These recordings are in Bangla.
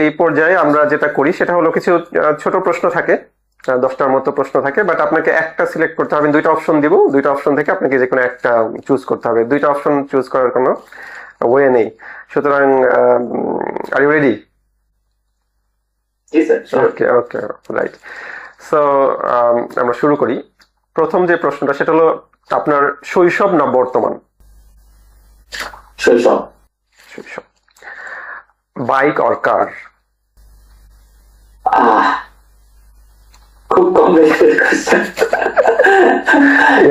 এই পর্যায়ে আমরা যেটা করি সেটা হলো কিছু ছোট প্রশ্ন থাকে, 10টার মতো প্রশ্ন থাকে, বাট আপনাকে একটা সিলেক্ট করতে হবে। 2টা অপশন দিব, 2টা অপশন থেকে আপনাকে যে কোনো একটা চুজ করতে হবে। 2টা অপশন চুজ করার কোনো ওয়ে নেই। সুতরাং আর ইউ রেডি? জি sir. Okay okay, right. So আমরা শুরু করি। প্রথম যে প্রশ্নটা সেটা হলো আপনার শৈশব না বর্তমান? শৈশব। শৈশব। বাইক অর কার? খুব কমপ্লিকেটেড কোশ্চেন।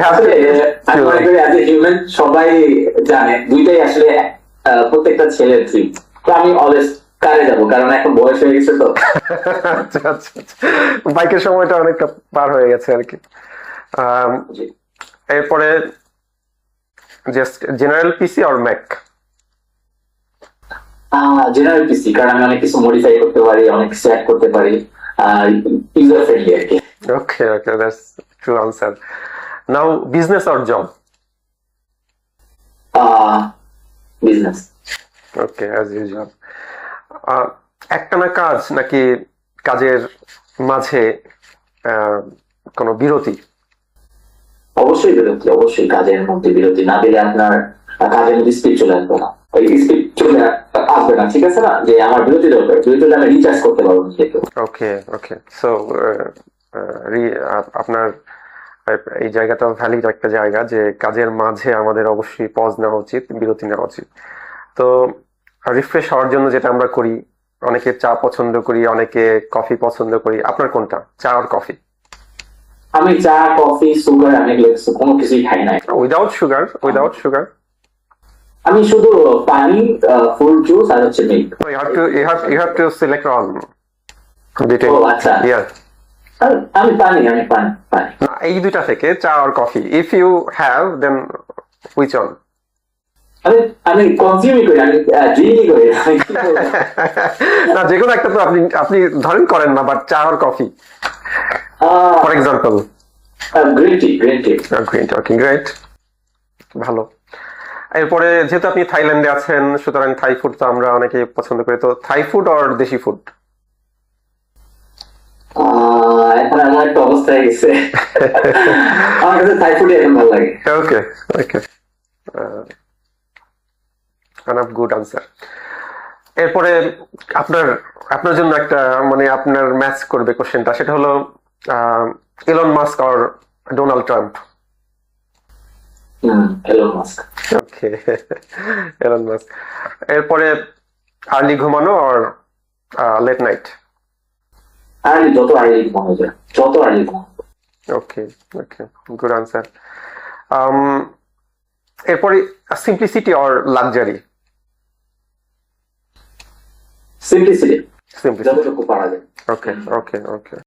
have to আমি মনে করি অ্যাজ এ হিউম্যান সবাই জানে দুইটাই আসলে প্রত্যেকটা ছেলের ড্রিম। তো আমি অলওয়েজ কারে যাবো, কারণ এখন বয়স হয়ে গেছে তো। আচ্ছা আচ্ছা আচ্ছা, বাইকের সময়টা অনেকটা পার হয়ে গেছে আর কি। এরপরে just general PC or Mac? General PC, কারণ আমি অনেক কিছু মডিফাই করতে পারি, অনেক কিছু অ্যাড করতে পারি, ইউজার ফ্রেন্ডলি আর কি। Okay okay, that's true answer. Now business or job? Business. Okay, as usual. একটানা কাজ নাকি কাজের মাঝে কোনো বিরতি? অবশ্যই বিরতি, অবশ্যই কাজের মধ্যে বিরতি না দিলে আপনার কাজের মধ্যে স্পিড চলে আসবে না, স্পিড চলে আসবে না, ঠিক আছে না? যে আমার বিরতি দরকার, বিরতি হলে আমি রিচার্জ করতে পারবো নিজেকে। ওকে ওকে, সো আপনার এই জায়গাটা ভ্যালিড একটা জায়গা যে কাজের মাঝে আমাদের অবশ্যই পজ নেওয়া উচিত, বিরতি নেওয়া উচিত। তো রিফ্রেশ হওয়ার জন্য যেটা আমরা করি, অনেকে চা পছন্দ করি, অনেকে কফি পছন্দ করি। আপনার কোনটা, চা আর কফি? আমি চা, কফি, সুগার, আমি কোনো কিছুই খাই না। Without sugar? Without sugar? আমি শুধু পানি, ফ্রুট জুস আর হচ্ছে milk. You have to select one. ও আচ্ছা, আমি পানি। এই দুইটা থেকে চা আর coffee, if you have then which one? আমি কনজিউমই করি, আমি ড্রিঙ্কই করি। না, যে কোনো একটা তো আপনি ধরেন করেন না, বাট চা আর coffee for example. Green tea. Okay, great, ভালো। এরপরে যেহেতু আপনি থাইল্যান্ডে আছেন, সুতরাং থাই ফুড তো আমরা অনেকে পছন্দ করি। তো থাই ফুড আর দেশি ফুড? এখন এমন একটা অবস্থা হয়ে গেছে, আমার কাছে থাই ফুডই এখন ভালো লাগে। ওকে ওকে, অনেক গুড আনসার। এরপরে আপনার জন্য একটা মানে আপনার ম্যাচ করবে কোশ্চেনটা, সেটা হলো এলন মাস্ক আর Donald Trump? Elon Musk. Okay, Elon Musk. এরপরে আর্লি ঘুমানো আর লেট নাইট? আর্লি, যত আর্লি ঘুমানো যায়, যত আর্লি ঘুমানো। Okay okay, good answer. এরপরে সিম্পলিসিটি আর লাক্সারি? সিম্পলিসিটি, সিম্পলিসিটি, যতটুকু পারা যায়। ওকে ওকে ওকে।